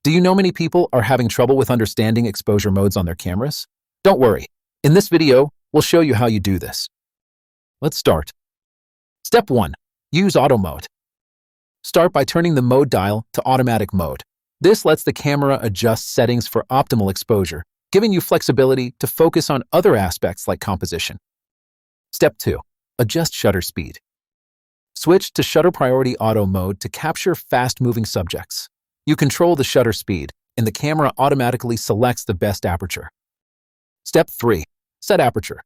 Do you know many people are having trouble with understanding exposure modes on their cameras? Don't worry. In this video, we'll show you how you do this. Let's start. Step 1. Use auto mode. Start by turning the mode dial to automatic mode. This lets the camera adjust settings for optimal exposure, giving you flexibility to focus on other aspects like composition. Step 2. Adjust shutter speed. Switch to Aperture-Priority Auto mode to capture fast-moving subjects. You control the shutter speed, and the camera automatically selects the best aperture. Step 3. Set aperture.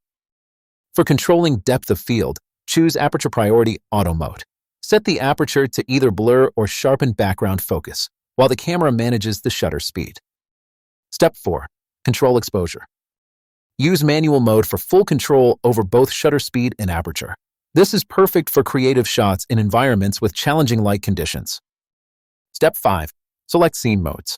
For controlling depth of field, choose Aperture-Priority Auto mode. Set the aperture to either blur or sharpen background focus, while the camera manages the shutter speed. Step 4. Control exposure. Use manual mode for full control over both shutter speed and aperture. This is perfect for creative shots in environments with challenging light conditions. Step 5. Select scene modes.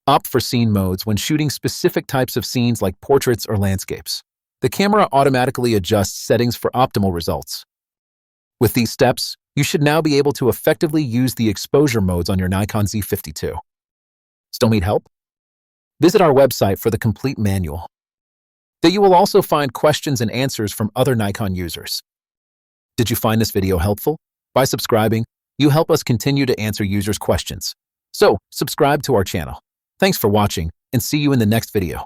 Opt for scene modes when shooting specific types of scenes like portraits or landscapes. The camera automatically adjusts settings for optimal results. With these steps, you should now be able to effectively use the exposure modes on your Nikon Z52. Still need help? Visit our website for the complete manual. There you will also find questions and answers from other Nikon users. Did you find this video helpful? By subscribing, you help us continue to answer users' questions. So, subscribe to our channel. Thanks for watching, and see you in the next video.